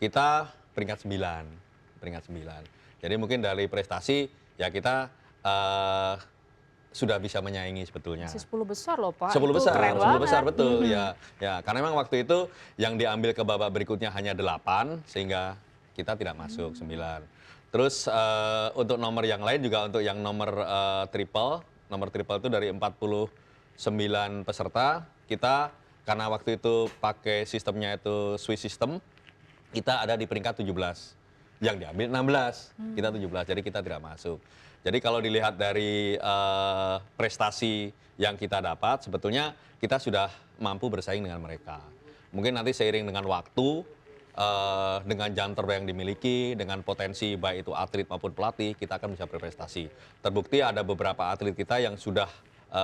kita peringkat 9. Jadi mungkin dari prestasi ya kita sudah bisa menyaingi sebetulnya. Masih 10 besar loh Pak. 10 besar, keren 10 besar banget. betul ya. Ya, karena memang waktu itu yang diambil ke babak berikutnya hanya 8 sehingga kita tidak masuk 9. Terus untuk nomor yang lain juga untuk yang nomor triple itu dari 49 peserta, kita karena waktu itu pakai sistemnya itu Swiss system, kita ada di peringkat 17. Yang diambil 16, kita 17, jadi kita tidak masuk. Jadi kalau dilihat dari prestasi yang kita dapat, sebetulnya kita sudah mampu bersaing dengan mereka. Mungkin nanti seiring dengan waktu, dengan jam terbang yang dimiliki, dengan potensi baik itu atlet maupun pelatih, kita akan bisa berprestasi. Terbukti ada beberapa atlet kita yang sudah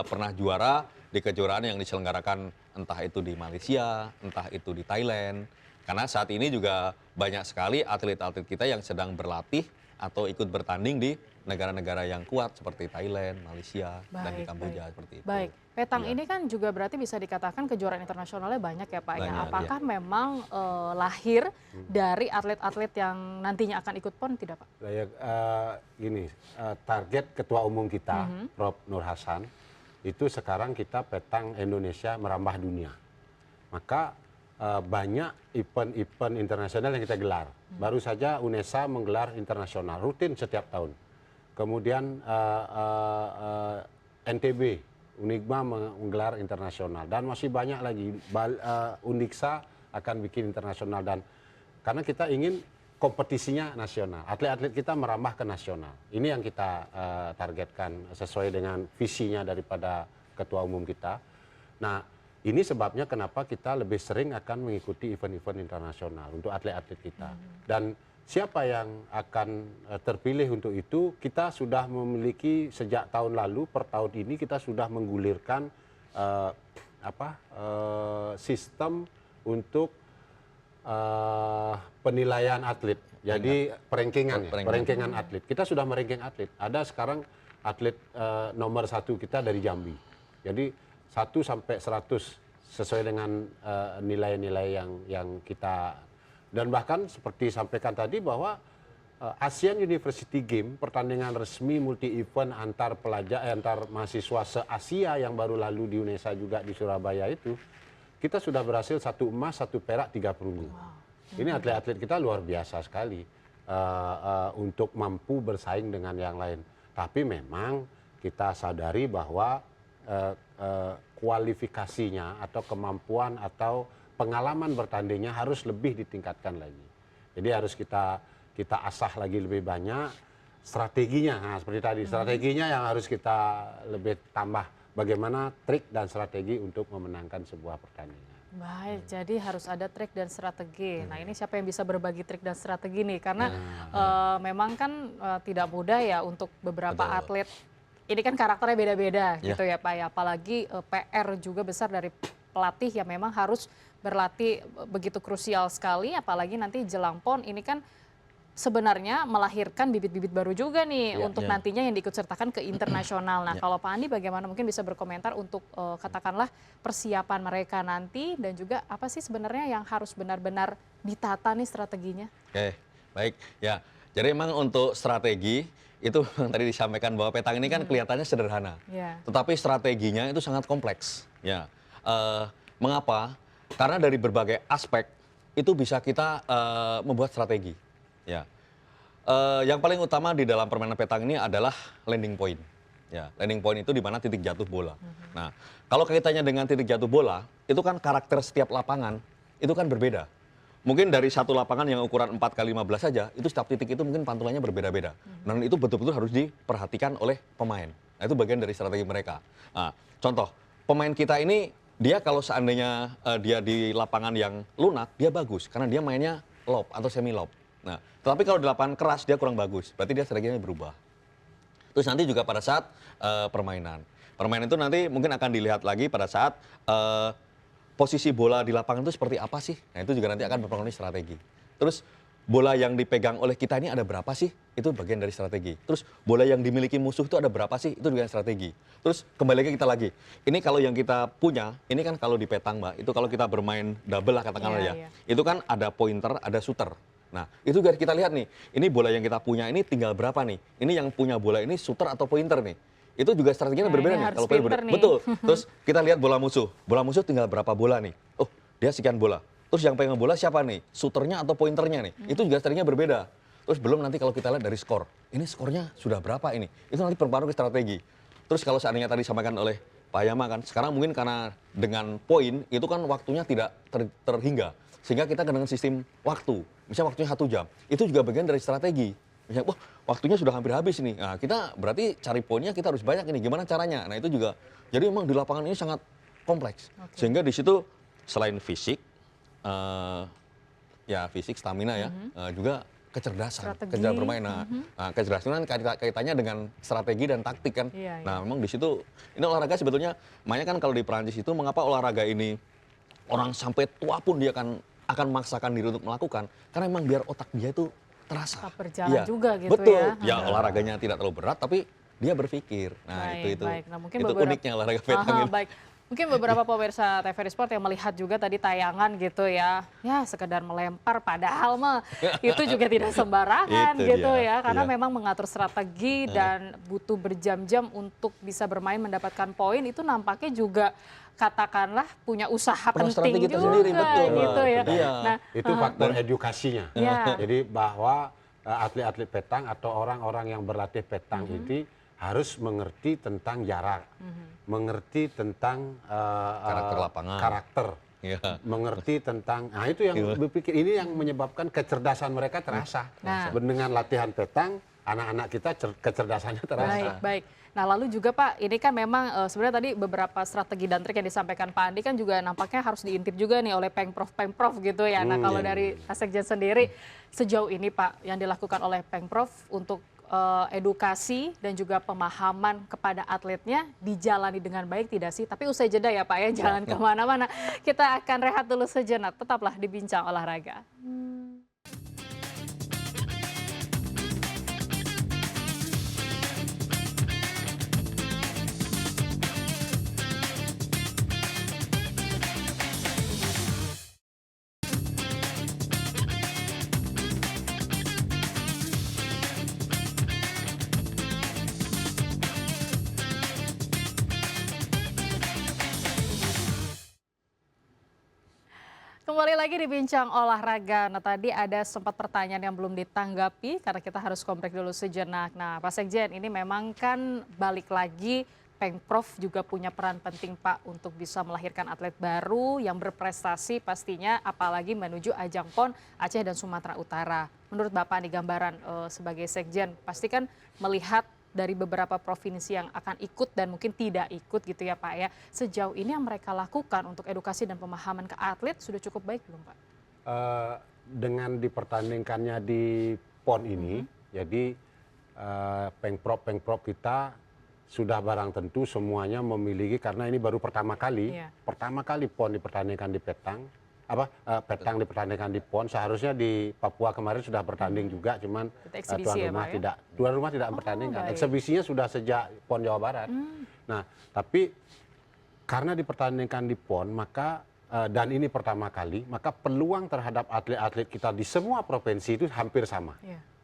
pernah juara di kejuaraan yang diselenggarakan entah itu di Malaysia, entah itu di Thailand. Karena saat ini juga banyak sekali atlet-atlet kita yang sedang berlatih atau ikut bertanding di negara-negara yang kuat seperti Thailand, Malaysia, dan di Kamboja seperti itu. Baik, petang Iya. ini kan juga berarti bisa dikatakan kejuaraan internasionalnya banyak ya Pak ya. Banyak, Apakah memang lahir dari atlet-atlet yang nantinya akan ikut PON tidak Pak? Gini, target ketua umum kita, Prof. Nur Hasan, itu sekarang kita petang Indonesia merambah dunia. Maka banyak event-event internasional yang kita gelar. Baru saja UNESA menggelar internasional, rutin setiap tahun. Kemudian NTB, Unigma menggelar internasional. Dan masih banyak lagi, Undiksa akan bikin internasional. Dan karena kita ingin kompetisinya nasional, atlet-atlet kita merambah ke nasional. Ini yang kita targetkan sesuai dengan visinya daripada ketua umum kita. Nah, ini sebabnya kenapa kita lebih sering akan mengikuti event-event internasional untuk atlet-atlet kita. Dan siapa yang akan terpilih untuk itu, kita sudah memiliki sejak tahun lalu, per tahun ini kita sudah menggulirkan sistem untuk penilaian atlet. Jadi perankingan atlet. Kita sudah meranking atlet. Ada sekarang atlet nomor 1 kita dari Jambi. Jadi 1 sampai 100 sesuai dengan nilai-nilai yang kita, dan bahkan seperti sampaikan tadi bahwa Asian University Game, pertandingan resmi multi event antar pelajar antar mahasiswa se-Asia yang baru lalu di UNESA juga di Surabaya itu, kita sudah berhasil 1 emas, 1 perak, 3 perunggu. Ini atlet-atlet kita luar biasa sekali untuk mampu bersaing dengan yang lain. Tapi memang kita sadari bahwa kualifikasinya atau kemampuan atau pengalaman bertandingnya harus lebih ditingkatkan lagi. Jadi harus kita asah lagi lebih banyak strateginya. Nah, seperti tadi strateginya yang harus kita lebih tambah, bagaimana trik dan strategi untuk memenangkan sebuah pertandingan. Baik, jadi harus ada trik dan strategi. Nah, ini siapa yang bisa berbagi trik dan strategi nih? Karena memang kan tidak mudah ya untuk beberapa atlet. Ini kan karakternya beda-beda gitu ya Pak ya. Apalagi PR juga besar dari pelatih yang memang harus berlatih begitu krusial sekali. Apalagi nanti jelang PON ini kan sebenarnya melahirkan bibit-bibit baru juga nih untuk nantinya yang diikutsertakan ke internasional. Nah, kalau Pak Andi bagaimana mungkin bisa berkomentar untuk katakanlah persiapan mereka nanti dan juga apa sih sebenarnya yang harus benar-benar ditata nih strateginya? Oke, baik. Ya, jadi memang untuk strategi itu yang tadi disampaikan bahwa petang ini kan kelihatannya sederhana, tetapi strateginya itu sangat kompleks. Ya, mengapa? Karena dari berbagai aspek itu bisa kita membuat strategi. Ya, yang paling utama di dalam permainan petang ini adalah landing point. Ya, landing point itu di mana titik jatuh bola. Nah, kalau kaitannya dengan titik jatuh bola, itu kan karakter setiap lapangan itu kan berbeda. Mungkin dari satu lapangan yang ukuran 4x15 saja, itu setiap titik itu mungkin pantulannya berbeda-beda. Dan itu betul-betul harus diperhatikan oleh pemain. Nah, itu bagian dari strategi mereka. Nah, contoh, pemain kita ini, dia kalau seandainya dia di lapangan yang lunak, dia bagus. Karena dia mainnya lob atau semi lob. Nah, tetapi kalau di lapangan keras, dia kurang bagus. Berarti dia strateginya berubah. Terus nanti juga pada saat permainan. Permainan itu nanti mungkin akan dilihat lagi pada saat posisi bola di lapangan itu seperti apa sih? Nah, itu juga nanti akan mempengaruhi strategi. Terus bola yang dipegang oleh kita ini ada berapa sih? Itu bagian dari strategi. Terus bola yang dimiliki musuh itu ada berapa sih? Itu juga strategi. Terus kembali lagi kita lagi. Ini kalau yang kita punya, ini kan kalau di petang Mbak, itu kalau kita bermain double lah katakanlah itu kan ada pointer, ada shooter. Nah, itu juga kita lihat nih, ini bola yang kita punya ini tinggal berapa nih? Ini yang punya bola ini shooter atau pointer nih? Itu juga strateginya berbeda nih. Kalau betul. Terus kita lihat bola musuh. Bola musuh tinggal berapa bola nih? Oh, dia sekian bola. Terus yang pegang bola siapa nih? Shooternya atau pointernya nih? Itu juga strateginya berbeda. Terus belum nanti kalau kita lihat dari skor. Ini skornya sudah berapa ini? Itu nanti berpengaruh ke strategi. Terus kalau seandainya tadi disampaikan oleh Pak Yama kan, sekarang mungkin karena dengan poin itu kan waktunya tidak terhingga. Sehingga kita dengan sistem waktu. Misalnya waktunya 1 jam. Itu juga bagian dari strategi. Misalnya, wah waktunya sudah hampir habis nih. Nah, kita berarti cari poinnya kita harus banyak ini. Gimana caranya? Nah, itu juga. Jadi memang di lapangan ini sangat kompleks. Sehingga di situ selain fisik, fisik, stamina ya, juga kecerdasan, kecerdasan bermain. Nah, kecerdasan kan kaitannya dengan strategi dan taktik kan. Nah, memang di situ ini olahraga sebetulnya, makanya kan kalau di Perancis itu mengapa olahraga ini orang sampai tua pun dia akan memaksakan diri untuk melakukan, karena memang biar otak dia itu terasa. Tetap berjalan Iya, juga gitu betul. ya. Ya olahraganya tidak terlalu berat tapi dia berpikir. Nah, Baik, itu baik. Nah, mungkin itu beberapa uniknya olahraga petang Aha, ini. baik. Mungkin beberapa pemirsa TVRI Sport yang melihat juga tadi tayangan gitu ya. Ya, sekedar melempar padahal mah itu juga tidak sembarangan Itu gitu dia, ya. Karena iya. memang mengatur strategi dan butuh berjam-jam untuk bisa bermain mendapatkan poin itu nampaknya juga katakanlah punya usaha Perlu penting strategi juga tersendiri, betul, gitu Mbak. ya. Iya. Nah, Itu faktor edukasinya. Ya. Jadi bahwa atlet-atlet petang atau orang-orang yang berlatih petang ini harus mengerti tentang jarak, mengerti tentang Karakter lapangan. karakter, Iya. mengerti tentang, nah itu yang berpikir, ini yang menyebabkan kecerdasan mereka terasa. Nah. Dengan latihan petang, anak-anak kita kecerdasannya terasa. Baik, baik. Nah lalu juga Pak, ini kan memang sebenarnya tadi beberapa strategi dan trik yang disampaikan Pak Andi kan juga nampaknya harus diintip juga nih oleh Pemprov gitu ya. Nah kalau dari Sekjen sendiri, sejauh ini Pak yang dilakukan oleh Pemprov untuk edukasi dan juga pemahaman kepada atletnya dijalani dengan baik tidak sih? Tapi usai jeda ya Pak ya, jangan kemana-mana. Kita akan rehat dulu sejenak, tetaplah di Bincang Olahraga. Kembali lagi di Bincang Olahraga. Nah tadi ada sempat pertanyaan yang belum ditanggapi karena kita harus komprek dulu sejenak. Nah Pak Sekjen, ini memang kan balik lagi Pemprov juga punya peran penting Pak untuk bisa melahirkan atlet baru yang berprestasi pastinya apalagi menuju ajang PON Aceh dan Sumatera Utara. Menurut Bapak nih gambaran sebagai Sekjen pasti kan melihat dari beberapa provinsi yang akan ikut dan mungkin tidak ikut gitu ya Pak ya. Sejauh ini yang mereka lakukan untuk edukasi dan pemahaman ke atlet sudah cukup baik belum Pak? Dengan dipertandingkannya di PON ini, jadi Pemprov kita sudah barang tentu semuanya memiliki, karena ini baru pertama kali PON dipertandingkan di petang. Petang dipertandingkan di PON, seharusnya di Papua kemarin sudah bertanding juga, cuman tuan rumah tidak mempertandingkan. Eksebisinya sudah sejak PON Jawa Barat. Nah, tapi karena dipertandingkan di PON, maka dan ini pertama kali, maka peluang terhadap atlet-atlet kita di semua provinsi itu hampir sama.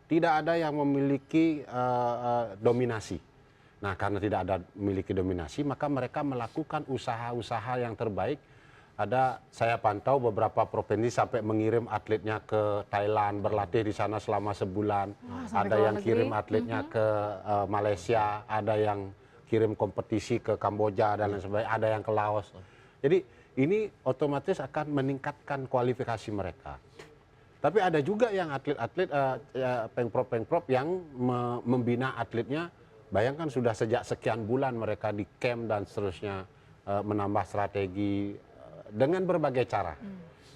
Tidak ada yang memiliki dominasi. Nah, karena tidak ada memiliki dominasi, maka mereka melakukan usaha-usaha yang terbaik. Saya pantau beberapa provinsi sampai mengirim atletnya ke Thailand, berlatih di sana selama sebulan. Ada yang kirim atletnya ke Malaysia, ada yang kirim kompetisi ke Kamboja dan lain sebagainya, ada yang ke Laos. Jadi ini otomatis akan meningkatkan kualifikasi mereka. Tapi ada juga yang atlet-atlet Pemprov yang membina atletnya. Bayangkan sudah sejak sekian bulan mereka di camp dan seterusnya, menambah strategi dengan berbagai cara.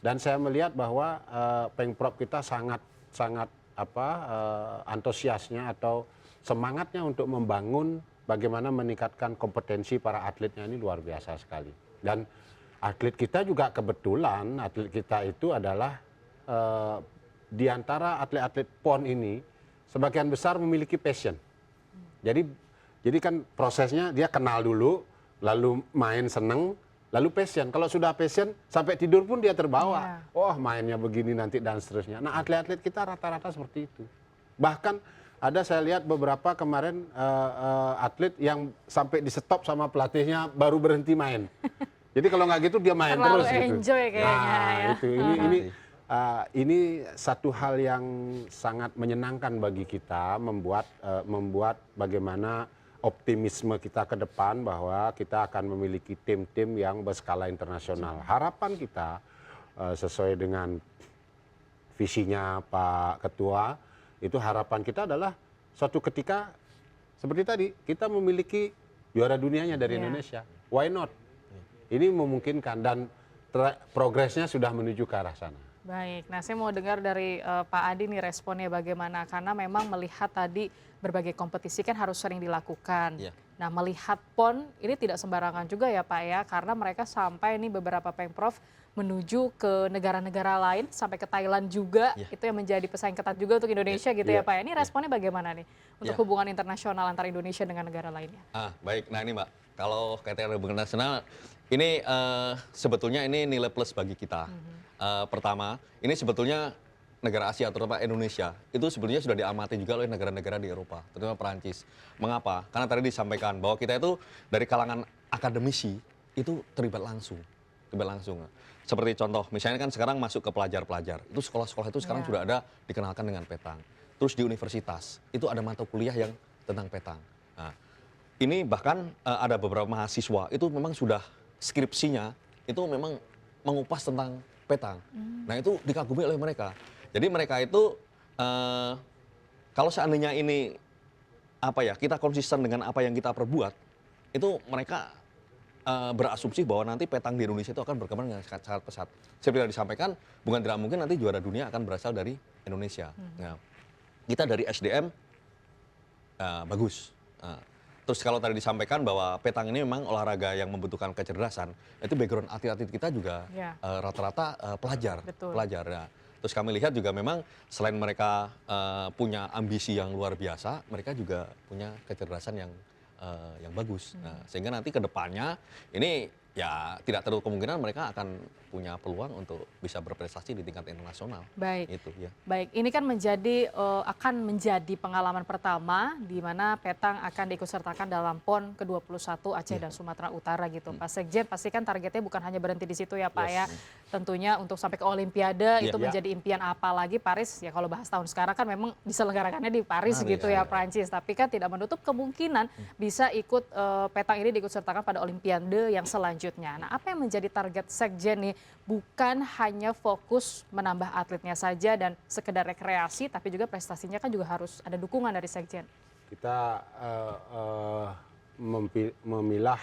Dan saya melihat bahwa Pemprov kita sangat antusiasnya atau semangatnya untuk membangun bagaimana meningkatkan kompetensi para atletnya ini luar biasa sekali. Dan atlet kita juga kebetulan, atlet kita itu adalah di antara atlet-atlet PON ini sebagian besar memiliki passion. Jadi kan prosesnya dia kenal dulu, lalu main seneng, lalu passion. Kalau sudah passion, sampai tidur pun dia terbawa. Oh, mainnya begini nanti dan seterusnya. Nah, atlet-atlet kita rata-rata seperti itu. Bahkan ada saya lihat beberapa kemarin atlet yang sampai di stop sama pelatihnya baru berhenti main. Jadi kalau nggak gitu dia main terus gitu. Enjoy kayaknya ya. Itu ini satu hal yang sangat menyenangkan bagi kita, membuat bagaimana optimisme kita ke depan bahwa kita akan memiliki tim-tim yang berskala internasional. Harapan kita sesuai dengan visinya Pak Ketua, itu harapan kita adalah suatu ketika seperti tadi kita memiliki juara dunianya dari Indonesia. Why not? Ini memungkinkan dan progresnya sudah menuju ke arah sana. Baik, nah saya mau dengar dari Pak Adi nih responnya bagaimana, karena memang melihat tadi berbagai kompetisi kan harus sering dilakukan. Nah, melihat PON ini tidak sembarangan juga ya Pak ya, karena mereka sampai nih beberapa Pemprov menuju ke negara-negara lain, sampai ke Thailand juga, Ya, itu yang menjadi pesaing ketat juga untuk Indonesia gitu ya iya, Pak ya. Ini iya. responnya bagaimana nih untuk ya. hubungan internasional antara Indonesia dengan negara lainnya? Baik. Nah ini Mbak, kalau kaitan hubungan internasional, ini sebetulnya ini nilai plus bagi kita. Pertama, ini sebetulnya negara Asia, terutama Indonesia, itu sebetulnya sudah diamati juga oleh negara-negara di Eropa, terutama Perancis. Mengapa? Karena tadi disampaikan bahwa kita itu dari kalangan akademisi itu terlibat langsung. Terlibat langsung. Seperti contoh, misalnya kan sekarang masuk ke pelajar-pelajar, itu sekolah-sekolah itu sekarang Ya. sudah ada dikenalkan dengan petang. Terus di universitas, itu ada mata kuliah yang tentang petang. Nah, ini bahkan ada beberapa mahasiswa itu memang sudah skripsinya itu memang mengupas tentang petang. Nah itu dikagumi oleh mereka. Jadi mereka itu kalau seandainya ini apa ya kita konsisten dengan apa yang kita perbuat, itu mereka berasumsi bahwa nanti petang di Indonesia itu akan berkembang dengan sangat pesat. Seperti yang disampaikan, bukan tidak mungkin nanti juara dunia akan berasal dari Indonesia. Nah, kita dari SDM bagus. Terus kalau tadi disampaikan bahwa petang ini memang olahraga yang membutuhkan kecerdasan, itu background atlet-atlet kita juga Ya. rata-rata pelajar. Betul. Pelajar. Nah, terus kami lihat juga memang selain mereka punya ambisi yang luar biasa, mereka juga punya kecerdasan yang bagus. Nah, sehingga nanti ke depannya ini ya tidak terlalu kemungkinan mereka akan punya peluang untuk bisa berprestasi di tingkat internasional. Baik. Itu ya. Baik, ini kan akan menjadi pengalaman pertama di mana petang akan diikutsertakan dalam PON ke-21 Aceh dan Sumatera Utara gitu. Pak Sekjen pastikan targetnya bukan hanya berhenti di situ ya Pak ya. Tentunya untuk sampai ke Olimpiade itu Ya. menjadi impian apa lagi Paris ya kalau bahas tahun sekarang kan memang diselenggarakannya di Paris gitu ya Prancis. Tapi kan tidak menutup kemungkinan bisa ikut petang ini diikutsertakan pada Olimpiade yang selanjutnya. Nah apa yang menjadi target Sekjen nih? Bukan hanya fokus menambah atletnya saja dan sekedar rekreasi, tapi juga prestasinya kan juga harus ada dukungan dari Sekjen. Kita memilah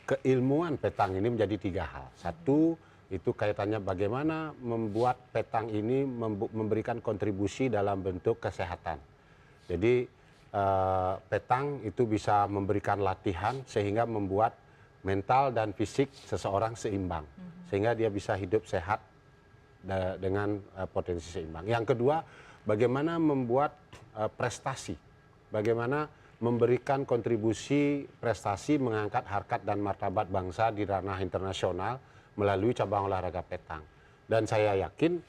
keilmuan petang ini menjadi 3 hal. Satu, itu kaitannya bagaimana membuat petang ini memberikan kontribusi dalam bentuk kesehatan. Jadi petang itu bisa memberikan latihan sehingga membuat mental dan fisik seseorang seimbang. Sehingga dia bisa hidup sehat dengan potensi seimbang. Yang kedua, bagaimana membuat prestasi. Bagaimana memberikan kontribusi prestasi mengangkat harkat dan martabat bangsa di ranah internasional melalui cabang olahraga petang. Dan saya yakin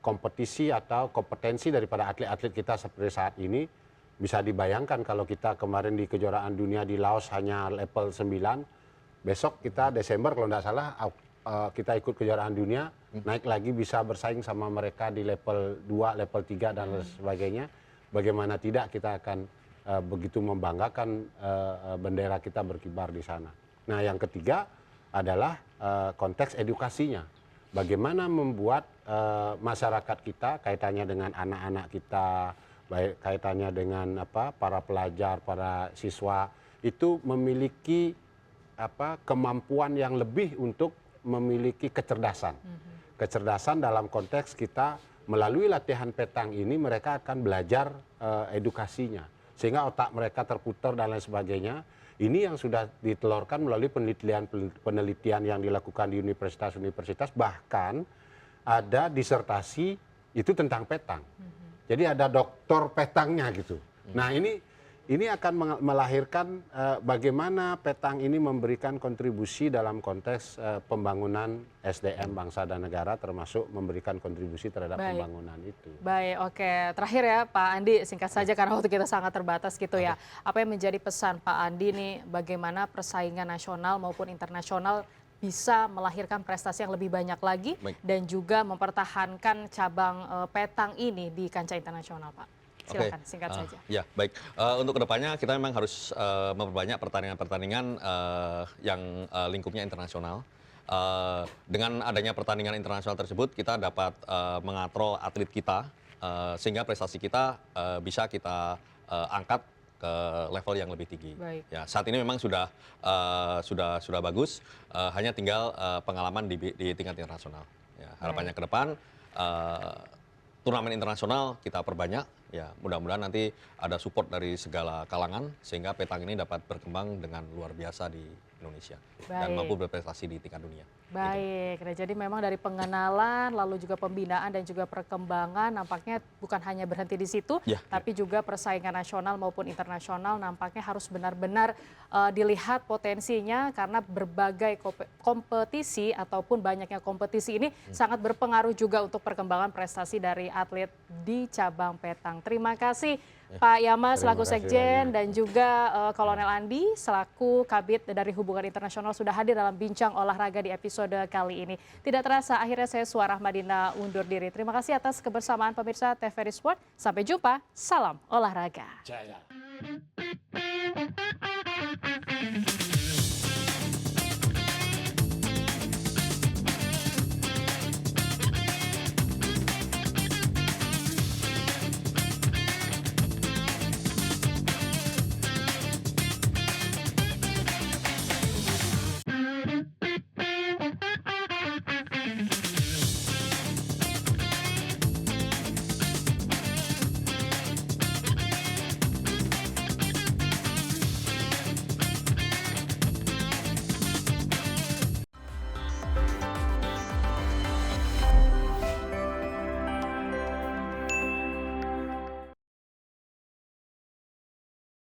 kompetisi atau kompetensi daripada atlet-atlet kita seperti saat ini bisa dibayangkan kalau kita kemarin di kejuaraan dunia di Laos hanya level 9, besok kita Desember kalau tidak salah kita ikut kejuaraan dunia, naik lagi bisa bersaing sama mereka di level 2, level 3 dan sebagainya. Bagaimana tidak kita akan begitu membanggakan bendera kita berkibar di sana. Nah yang ketiga adalah konteks edukasinya. Bagaimana membuat masyarakat kita kaitannya dengan anak-anak kita, baik kaitannya dengan para pelajar, para siswa itu memiliki kemampuan yang lebih untuk memiliki kecerdasan. Kecerdasan dalam konteks kita melalui latihan petang ini mereka akan belajar edukasinya sehingga otak mereka terputar dan lain sebagainya. Ini yang sudah ditelurkan melalui penelitian yang dilakukan di universitas-universitas, bahkan ada disertasi itu tentang petang. Jadi ada doktor petangnya gitu. Nah ini akan melahirkan bagaimana petang ini memberikan kontribusi dalam konteks pembangunan SDM bangsa dan negara, termasuk memberikan kontribusi terhadap pembangunan itu. Baik, oke. Terakhir ya Pak Andi, singkat saja karena waktu kita sangat terbatas gitu ya. Apa yang menjadi pesan Pak Andi nih, bagaimana persaingan nasional maupun internasional bisa melahirkan prestasi yang lebih banyak lagi dan juga mempertahankan cabang petang ini di kancah internasional Pak? Silakan singkat saja. Ya baik, untuk kedepannya kita memang harus memperbanyak pertandingan-pertandingan yang lingkupnya internasional. Dengan adanya pertandingan internasional tersebut kita dapat mengatrol atlet kita sehingga prestasi kita bisa kita angkat ke level yang lebih tinggi. Baik. Ya, saat ini memang sudah bagus, hanya tinggal pengalaman di tingkat internasional. Ya, harapannya ke depan turnamen internasional kita perbanyak Ya, mudah-mudahan nanti ada support dari segala kalangan sehingga petang ini dapat berkembang dengan luar biasa di Indonesia dan Baik. mampu berprestasi di tingkat dunia. Baik, nah jadi memang dari pengenalan, lalu juga pembinaan dan juga perkembangan nampaknya bukan hanya berhenti di situ, Ya, tapi juga persaingan nasional maupun internasional nampaknya harus benar-benar dilihat potensinya karena berbagai kompetisi ataupun banyaknya kompetisi ini sangat berpengaruh juga untuk perkembangan prestasi dari atlet di cabang petang. Terima kasih Pak Yama selaku Terima kasih, Sekjen Adi. dan juga Kolonel Andi selaku Kabid dari Hubungan Internasional sudah hadir dalam bincang olahraga di episode kali ini. Tidak terasa akhirnya saya Suara Madinah undur diri. Terima kasih atas kebersamaan pemirsa TVRI Sport. Sampai jumpa, salam olahraga. Jaya.